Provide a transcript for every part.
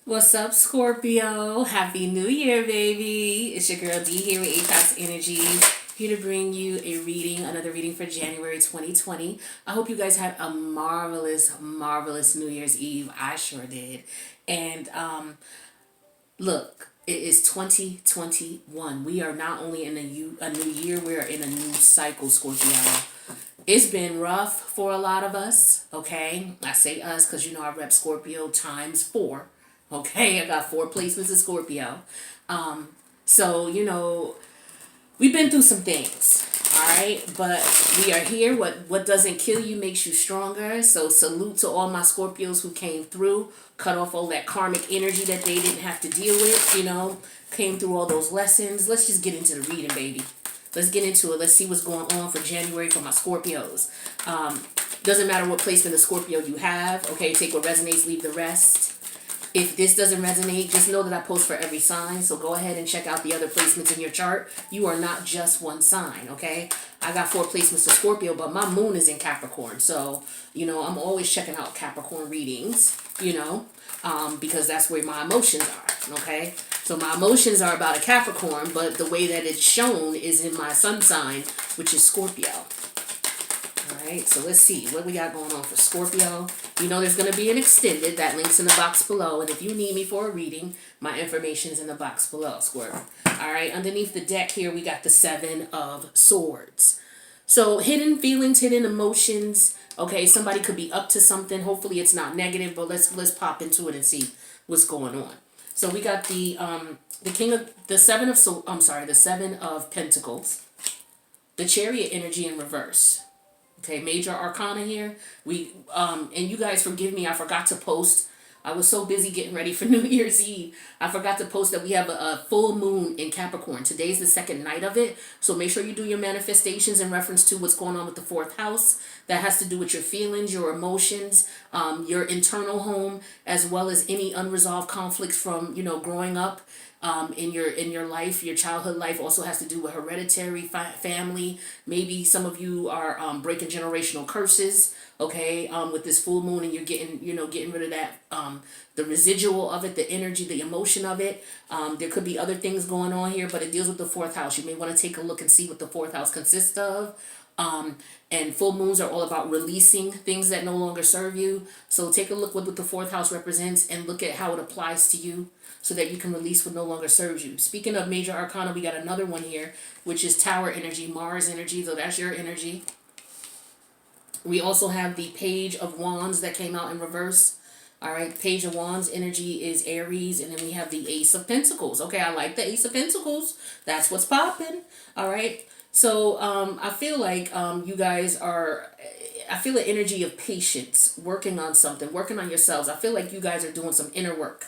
What's up, Scorpio? Happy New Year, baby. It's your girl D here with ACESS Energy, here to bring you a reading, another reading for January 2020. I hope you guys had a marvelous, marvelous New Year's Eve. I sure did. And look, it is 2021. We are not only in a new year, we are in a new cycle, Scorpio. It's been rough for a lot of us, okay? I say us because I rep Scorpio times four. Okay, I got four placements in Scorpio. So we've been through some things, all right? But we are here. What doesn't kill you makes you stronger. So salute to all my Scorpios who came through, cut off all that karmic energy that they didn't have to deal with, came through all those lessons. Let's just get into the reading, baby. Let's get into it. Let's see what's going on for January for my Scorpios. Doesn't matter what placement of Scorpio you have. Okay, take what resonates, leave the rest. If this doesn't resonate, just know that I post for every sign. So go ahead and check out the other placements in your chart. You are not just one sign, okay? I got four placements of Scorpio, but my moon is in Capricorn. So, I'm always checking out Capricorn readings, because that's where my emotions are, okay? So my emotions are about a Capricorn, but the way that it's shown is in my sun sign, which is Scorpio. Alright, so let's see what we got going on for Scorpio. There's going to be an extended. That link's in the box below. And if you need me for a reading, my information's in the box below, Scorpio. Alright, underneath the deck here, we got the Seven of Swords. So hidden feelings, hidden emotions. Okay, somebody could be up to something. Hopefully it's not negative, but let's pop into it and see what's going on. So we got the Seven of Pentacles, the Chariot energy in reverse. Okay, major arcana here. And you guys forgive me, I forgot to post. I was so busy getting ready for New Year's Eve. I forgot to post that we have a full moon in Capricorn. Today's the second night of it. So make sure you do your manifestations in reference to what's going on with the fourth house. That has to do with your feelings, your emotions, your internal home, as well as any unresolved conflicts from, growing up. In your life, your childhood life also has to do with hereditary family. Maybe some of you are breaking generational curses, okay, with this full moon, and you're getting rid of that, the residual of it, the energy, the emotion of it. There could be other things going on here, but it deals with the fourth house. You may want to take a look and see what the fourth house consists of. And full moons are all about releasing things that no longer serve you. So take a look what the fourth house represents and look at how it applies to you so that you can release what no longer serves you. Speaking of major arcana, we got another one here, which is Tower energy, Mars energy. So that's your energy. We also have the Page of Wands that came out in reverse. All right, Page of Wands energy is Aries, and then we have the Ace of Pentacles. Okay, I like the Ace of Pentacles. That's what's popping. All right. So I feel like you guys are, I feel an energy of patience, working on something, working on yourselves. I feel like you guys are doing some inner work.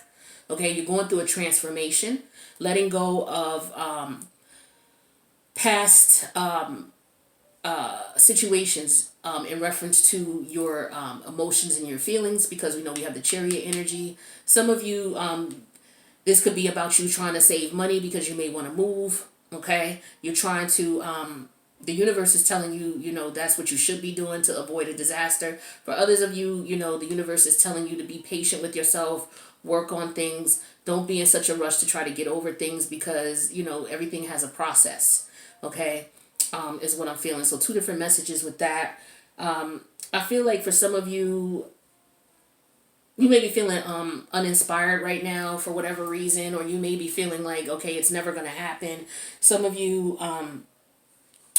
Okay, you're going through a transformation, letting go of past situations in reference to your emotions and your feelings, because we know we have the Chariot energy. Some of you, this could be about you trying to save money because you may want to move. Okay, you're trying to, the universe is telling you, that's what you should be doing to avoid a disaster. For others of you, the universe is telling you to be patient with yourself, work on things. Don't be in such a rush to try to get over things because, everything has a process. Okay, is what I'm feeling. So two different messages with that. I feel like for some of you, you may be feeling uninspired right now for whatever reason, or you may be feeling like, okay, it's never going to happen. Some of you are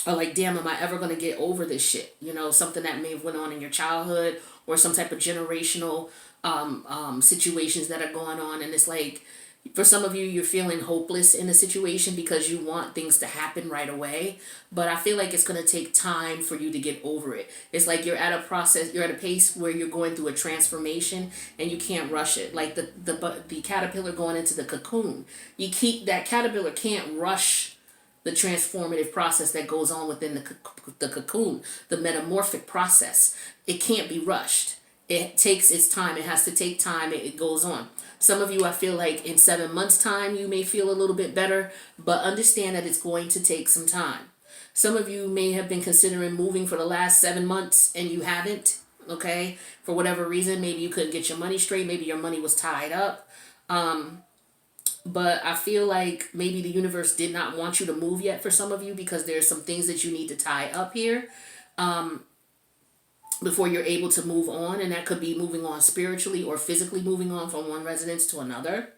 like, damn, am I ever going to get over this shit? Something that may have went on in your childhood or some type of generational situations that are going on. And it's like, for some of you, you're feeling hopeless in a situation because you want things to happen right away. But I feel like it's going to take time for you to get over it. It's like you're at a pace where you're going through a transformation and you can't rush it. Like the caterpillar going into the cocoon. That caterpillar can't rush the transformative process that goes on within the cocoon, the metamorphic process. It can't be rushed. It takes its time. It has to take time. It goes on. Some of you, I feel like in 7 months' time, you may feel a little bit better, but understand that it's going to take some time. Some of you may have been considering moving for the last 7 months and you haven't, okay? For whatever reason, maybe you couldn't get your money straight. Maybe your money was tied up. But I feel like maybe the universe did not want you to move yet for some of you, because there's some things that you need to tie up here before you're able to move on. And that could be moving on spiritually or physically, moving on from one residence to another.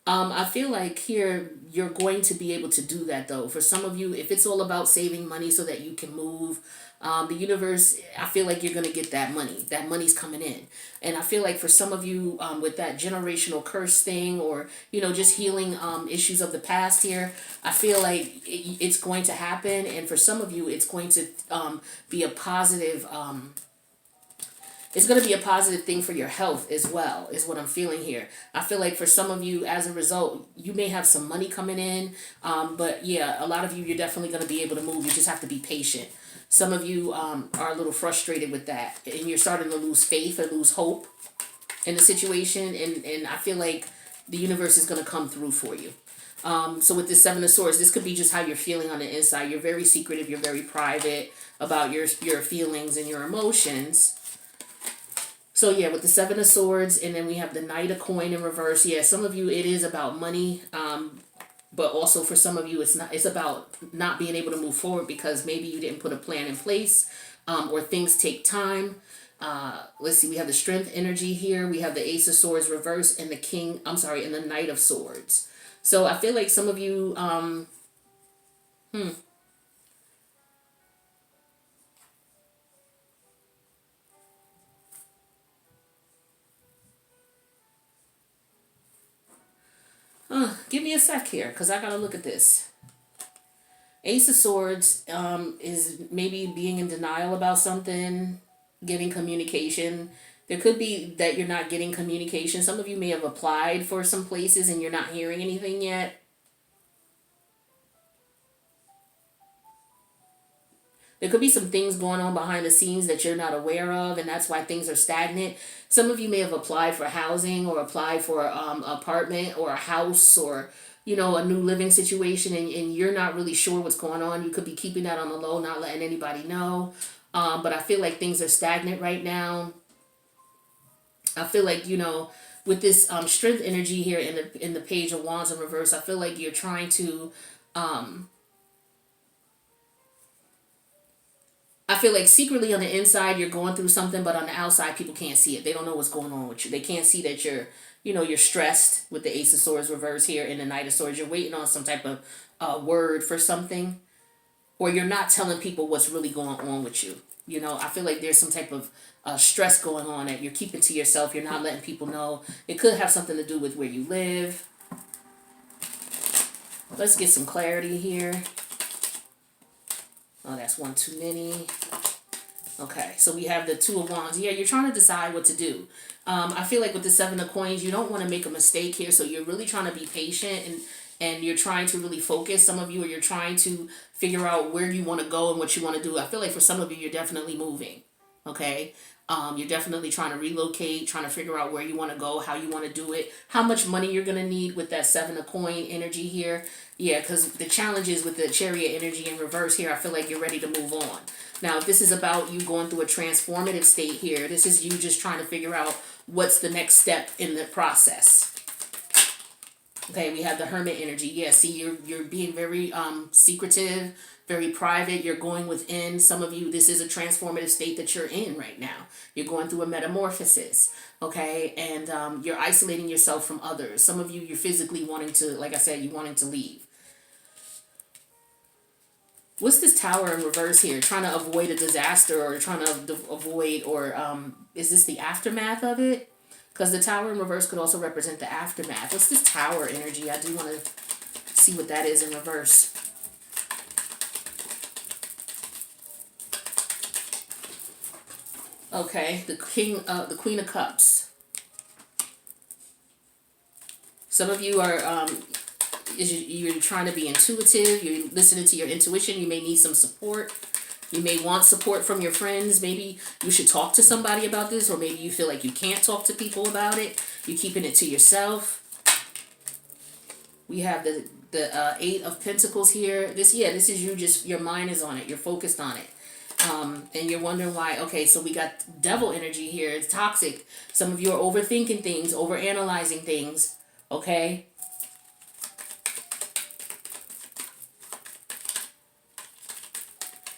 I feel like here you're going to be able to do that, though. For some of you, if it's all about saving money so that you can move, the universe, I feel like you're going to get that money. That money's coming in. And I feel like for some of you, with that generational curse thing, or, just healing issues of the past here, I feel like it's going to happen. And for some of you, it's going to be a positive... it's going to be a positive thing for your health as well, is what I'm feeling here. I feel like for some of you, as a result, you may have some money coming in. But yeah, a lot of you, you're definitely going to be able to move. You just have to be patient. Some of you are a little frustrated with that, and you're starting to lose faith or lose hope in the situation. And I feel like the universe is going to come through for you. So with the Seven of Swords, this could be just how you're feeling on the inside. You're very secretive. You're very private about your feelings and your emotions. So yeah, with the Seven of Swords, and then we have the Knight of Coin in reverse. Yeah, some of you, it is about money, but also for some of you, it's not. It's about not being able to move forward because maybe you didn't put a plan in place, or things take time. Let's see, we have the Strength energy here. We have the Ace of Swords reverse, and and the Knight of Swords. So I feel like some of you, give me a sec here, because I gotta look at this. Ace of Swords is maybe being in denial about something, getting communication. There could be that you're not getting communication. Some of you may have applied for some places and you're not hearing anything yet. There could be some things going on behind the scenes that you're not aware of, and that's why things are stagnant. Some of you may have applied for housing or applied for apartment or a house or, a new living situation, and you're not really sure what's going on. You could be keeping that on the low, not letting anybody know. But I feel like things are stagnant right now. I feel like, with this strength energy here in the Page of Wands in reverse, I feel like you're trying to... I feel like secretly on the inside you're going through something, but on the outside people can't see it. They don't know what's going on with you. They can't see that you're stressed with the Ace of Swords reverse here and the Knight of Swords. You're waiting on some type of word for something, or you're not telling people what's really going on with you. I feel like there's some type of stress going on that you're keeping to yourself. You're not letting people know. It could have something to do with where you live. Let's get some clarity here. Oh, that's one too many. Okay, so we have the Two of Wands. Yeah, you're trying to decide what to do. I feel like with the Seven of Coins, you don't want to make a mistake here, so you're really trying to be patient and you're trying to really focus. Some of you, or you're trying to figure out where you want to go and what you want to do. I feel like for some of you, you're definitely moving, okay? You're definitely trying to relocate, trying to figure out where you want to go, how you want to do it, how much money you're going to need with that Seven of Coin energy here. Yeah, because the challenge is with the Chariot energy in reverse here, I feel like you're ready to move on. Now, if this is about you going through a transformative state here, this is you just trying to figure out what's the next step in the process. Okay, we have the Hermit energy. Yeah, see, you're being very secretive, very private. You're going within. Some of you, this is a transformative state that you're in right now. You're going through a metamorphosis, okay? And you're isolating yourself from others. Some of you, you're physically wanting to, like I said, you're wanting to leave. What's this Tower in reverse here? Trying to avoid a disaster, or trying to avoid, or is this the aftermath of it? Because the Tower in reverse could also represent the aftermath. What's this Tower energy? I do want to see what that is in reverse. Okay, the Queen of Cups. Some of you are you're trying to be intuitive. You're listening to your intuition. You may need some support. You may want support from your friends. Maybe you should talk to somebody about this, or maybe you feel like you can't talk to people about it. You're keeping it to yourself. We have the Eight of Pentacles here. This is you, just your mind is on it. You're focused on it. And you're wondering why. Okay, so we got devil energy here. It's toxic. Some of you are overthinking things, overanalyzing things. Okay.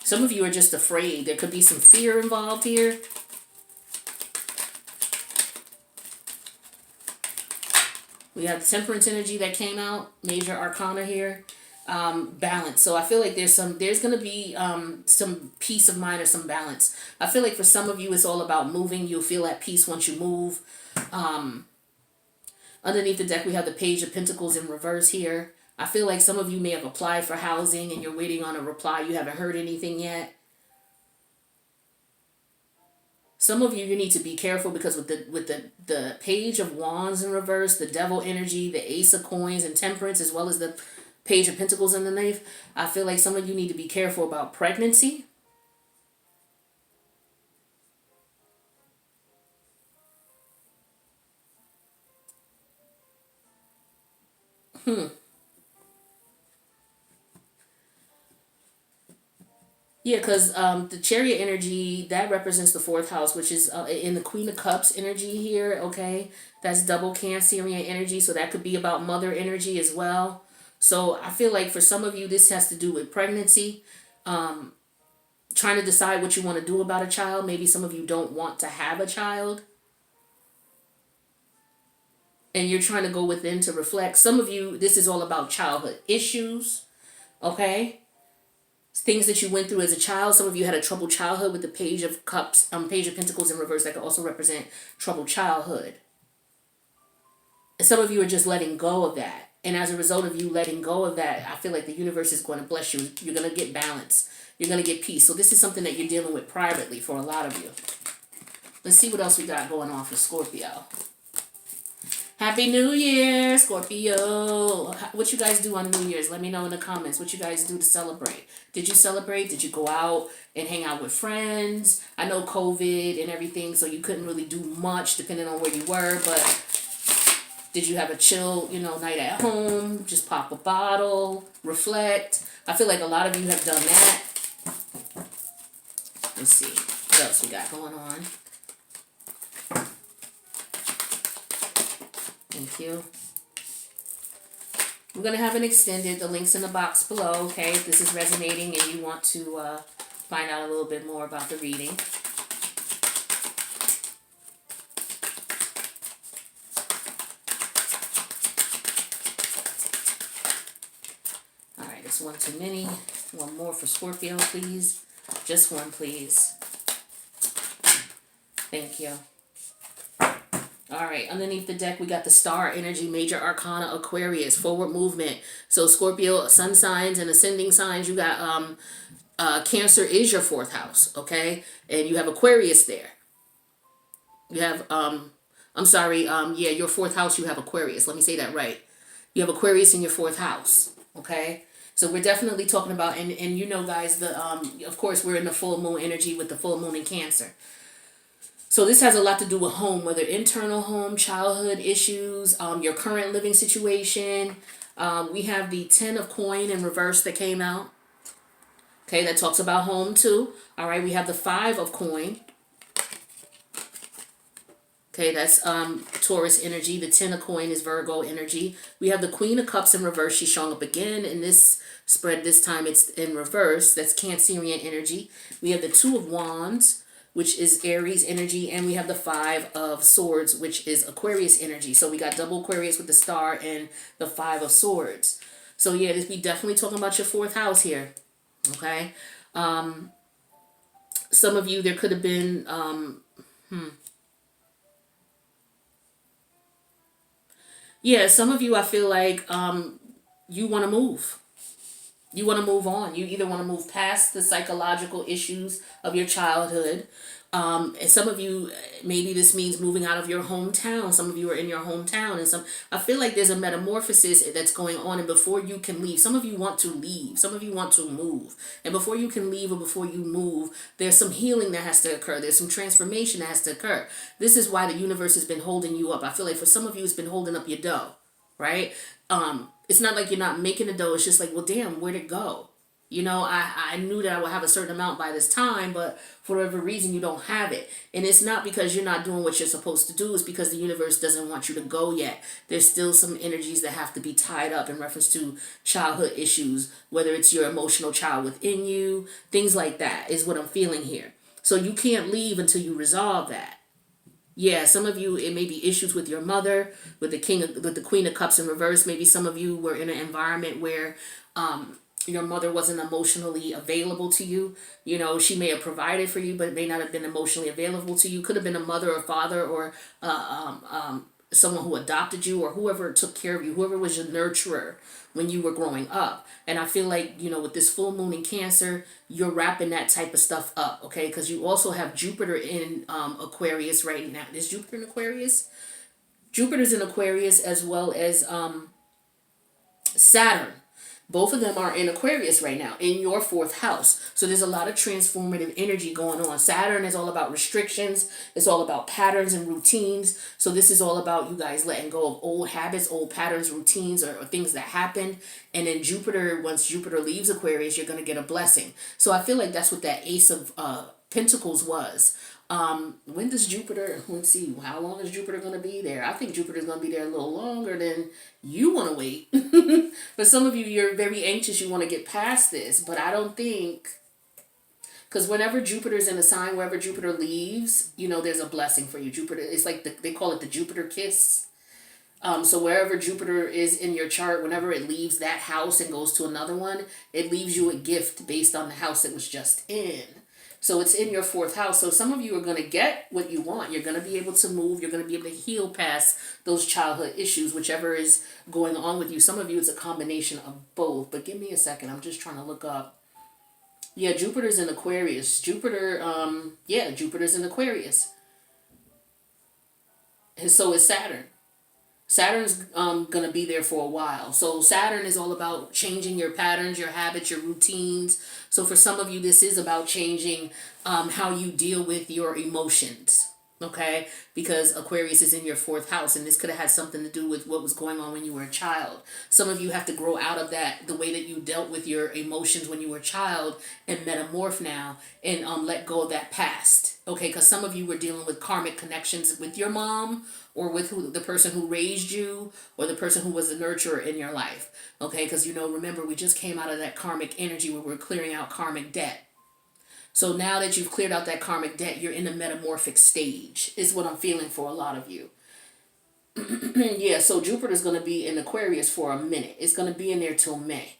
Some of you are just afraid. There could be some fear involved here. We have temperance energy that came out. Major arcana here. Balance. So I feel like there's going to be some peace of mind or some balance. I feel like for some of you it's all about moving. You'll feel at peace once you move. Underneath the deck we have the Page of Pentacles in reverse here. I feel like some of you may have applied for housing and you're waiting on a reply. You haven't heard anything yet. Some of you need to be careful because with the Page of Wands in reverse, the Devil energy, the Ace of Coins and Temperance, as well as the Page of Pentacles underneath, I feel like some of you need to be careful about pregnancy. Yeah, because the Chariot energy, that represents the fourth house, which is in the Queen of Cups energy here, okay? That's double Cancerian energy, so that could be about mother energy as well. So I feel like for some of you, this has to do with pregnancy, trying to decide what you want to do about a child. Maybe some of you don't want to have a child, and you're trying to go within to reflect. Some of you, this is all about childhood issues, okay? Things that you went through as a child. Some of you had a troubled childhood with the Page of Cups, Page of Pentacles in reverse. That could also represent troubled childhood. And some of you are just letting go of that. And as a result of you letting go of that, I feel like the universe is going to bless you. You're going to get balance. You're going to get peace. So this is something that you're dealing with privately for a lot of you. Let's see what else we got going on for Scorpio. Happy New Year, Scorpio. What you guys do on New Year's? Let me know in the comments what you guys do to celebrate. Did you celebrate? Did you go out and hang out with friends? I know COVID and everything, so you couldn't really do much depending on where you were, but did you have a chill, night at home? Just pop a bottle, reflect. I feel like a lot of you have done that. Let's see what else we got going on. Thank you. We're going to have an extended. The link's in the box below, okay? If this is resonating and you want to find out a little bit more about the reading. All right, it's one too many. One more for Scorpio, please. Just one, please. Thank you. All right, underneath the deck, we got the Star energy, Major Arcana, Aquarius, forward movement. So Scorpio, sun signs and ascending signs, you got Cancer is your fourth house, okay? And you have Aquarius there. You have, your fourth house, you have Aquarius. Let me say that right. You have Aquarius in your fourth house, okay? So we're definitely talking about, and guys, of course, we're in the full moon energy with the full moon in Cancer. So this has a lot to do with home, whether internal home, childhood issues, your current living situation. We have the 10 of coin in reverse that came out. Okay, that talks about home too. All right, we have the 5 of coin. Okay, that's Taurus energy. The 10 of coin is Virgo energy. We have the Queen of Cups in reverse. She's showing up again in this spread. This time it's in reverse. That's Cancerian energy. We have the 2 of Wands, which is Aries energy, and we have the 5 of Swords, which is Aquarius energy. So we got double Aquarius with the Star and the 5 of Swords. So yeah, we definitely talking about your fourth house here, okay? Some of you, there could have been, yeah, some of you, I feel like you want to move. You want to move on. You either want to move past the psychological issues of your childhood. And some of you, maybe this means moving out of your hometown. Some of you are in your hometown. And I feel like there's a metamorphosis that's going on. And before you can leave, some of you want to leave. Some of you want to move. And before you can leave or before you move, there's some healing that has to occur. There's some transformation that has to occur. This is why the universe has been holding you up. I feel like for some of you, it's been holding up your dough, right? It's not like you're not making a dough. It's just like, well, damn, where'd it go? You know, I knew that I would have a certain amount by this time, but for whatever reason, you don't have it. And it's not because you're not doing what you're supposed to do. It's because the universe doesn't want you to go yet. There's still some energies that have to be tied up in reference to childhood issues, whether it's your emotional child within you, things like that is what I'm feeling here. So you can't leave until you resolve that. Yeah, some of you, it may be issues with your mother, with the Queen of Cups in reverse. Maybe some of you were in an environment where your mother wasn't emotionally available to you. You know, she may have provided for you, but it may not have been emotionally available to you. Could have been a mother or father or someone who adopted you or whoever took care of you, whoever was your nurturer when you were growing up. And I feel like, you know, with this full moon in Cancer, you're wrapping that type of stuff up, okay? Because you also have Jupiter in Aquarius right now. Is Jupiter in Aquarius? Jupiter's in Aquarius as well as Saturn. Both of them are in Aquarius right now, in your fourth house. So there's a lot of transformative energy going on. Saturn is all about restrictions. It's all about patterns and routines. So this is all about you guys letting go of old habits, old patterns, routines, or things that happened. And then Jupiter, once Jupiter leaves Aquarius, you're going to get a blessing. So I feel like that's what that Ace of Pentacles was. When does Jupiter, let's see, how long is Jupiter going to be there? I think Jupiter's going to be there a little longer than you want to wait. For some of you, you're very anxious. You want to get past this, but I don't think, because whenever Jupiter's in a sign, wherever Jupiter leaves, you know, there's a blessing for you. Jupiter, it's like they call it the Jupiter kiss. So wherever Jupiter is in your chart, whenever it leaves that house and goes to another one, it leaves you a gift based on the house it was just in. So it's in your fourth house. So some of you are going to get what you want. You're going to be able to move. You're going to be able to heal past those childhood issues, whichever is going on with you. Some of you, it's a combination of both. But give me a second. I'm just trying to look up. Yeah, Jupiter's in Aquarius. Jupiter's in Aquarius. And so is Saturn. Saturn's going to be there for a while. So Saturn is all about changing your patterns, your habits, your routines. So for some of you, this is about changing how you deal with your emotions. Okay, because Aquarius is in your fourth house, and this could have had something to do with what was going on when you were a child. Some of you have to grow out of that, the way that you dealt with your emotions when you were a child, and metamorph now and let go of that past. Okay, because some of you were dealing with karmic connections with your mom, or with the person who raised you, or the person who was the nurturer in your life. Okay, because remember, we just came out of that karmic energy where we're clearing out karmic debt. So now that you've cleared out that karmic debt, you're in the metamorphic stage, is what I'm feeling for a lot of you. Yeah, so Jupiter's going to be in Aquarius for a minute. It's going to be in there till May.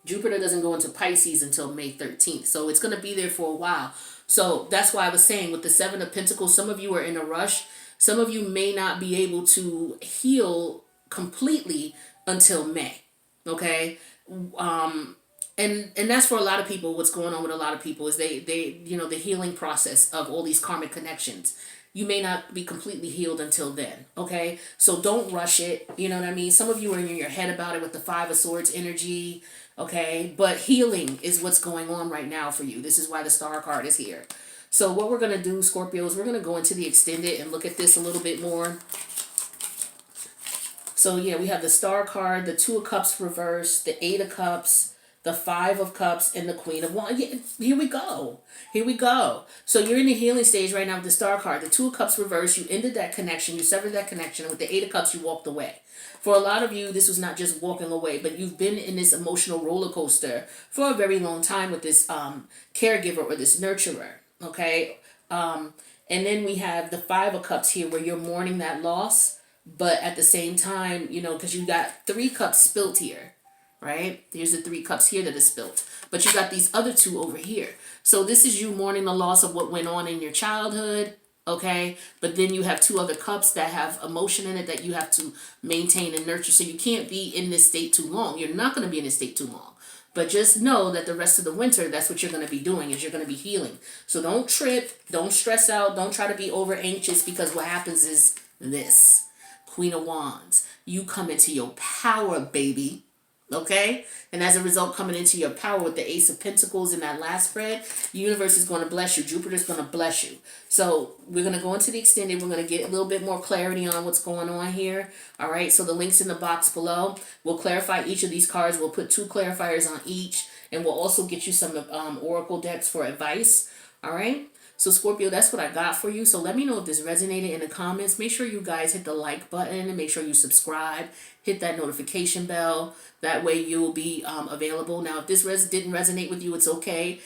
Jupiter doesn't go into Pisces until May 13th. So it's going to be there for a while. So that's why I was saying with the Seven of Pentacles, some of you are in a rush. Some of you may not be able to heal completely until May. Okay? And that's for a lot of people. What's going on with a lot of people is they the healing process of all these karmic connections. You may not be completely healed until then. Okay, so don't rush it. You know what I mean? Some of you are in your head about it with the Five of Swords energy. Okay, but healing is what's going on right now for you. This is why the Star card is here. So what we're gonna do, Scorpio, is we're gonna go into the extended and look at this a little bit more. So yeah, we have the Star card, the Two of Cups reversed, the Eight of Cups, the Five of Cups, and the Queen of Wands. Yeah, here we go. Here we go. So you're in the healing stage right now with the Star card. The Two of Cups reversed. You ended that connection. You severed that connection. And with the Eight of Cups, you walked away. For a lot of you, this was not just walking away, but you've been in this emotional roller coaster for a very long time with this caregiver or this nurturer. Okay? And then we have the Five of Cups here where you're mourning that loss, but at the same time, because you got 3 cups spilt here. Right? Here's the 3 cups here that is spilt. But you got these other 2 over here. So this is you mourning the loss of what went on in your childhood. Okay? But then you have 2 other cups that have emotion in it that you have to maintain and nurture. So you can't be in this state too long. You're not going to be in this state too long. But just know that the rest of the winter, that's what you're going to be doing, is you're going to be healing. So don't trip. Don't stress out. Don't try to be over anxious, because what happens is this. Queen of Wands. You come into your power, baby. Okay? And as a result, coming into your power with the Ace of Pentacles in that last spread, the universe is going to bless you. Jupiter's going to bless you. So we're going to go into the extended. We're going to get a little bit more clarity on what's going on here. All right? So the link's in the box below. We'll clarify each of these cards. We'll put 2 clarifiers on each. And we'll also get you some oracle decks for advice. All right? So Scorpio, that's what I got for you. So let me know if this resonated in the comments. Make sure you guys hit the like button and make sure you subscribe. Hit that notification bell. That way you will be available. Now, if this didn't resonate with you, it's okay.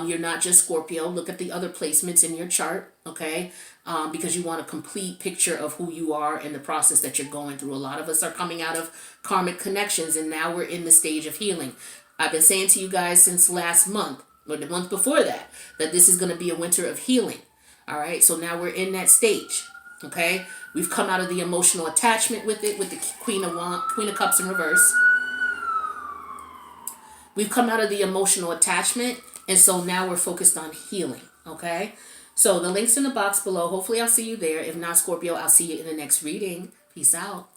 You're not just Scorpio. Look at the other placements in your chart, okay? Because you want a complete picture of who you are and the process that you're going through. A lot of us are coming out of karmic connections, and now we're in the stage of healing. I've been saying to you guys since last month, or the month before that this is going to be a winter of healing. All right, so now we're in that stage. Okay, we've come out of the emotional attachment with it, with the Queen of Cups in reverse. We've come out of the emotional attachment, and so now we're focused on healing. Okay, so the link's in the box below. Hopefully I'll see you there. If not, Scorpio, I'll see you in the next reading. Peace out.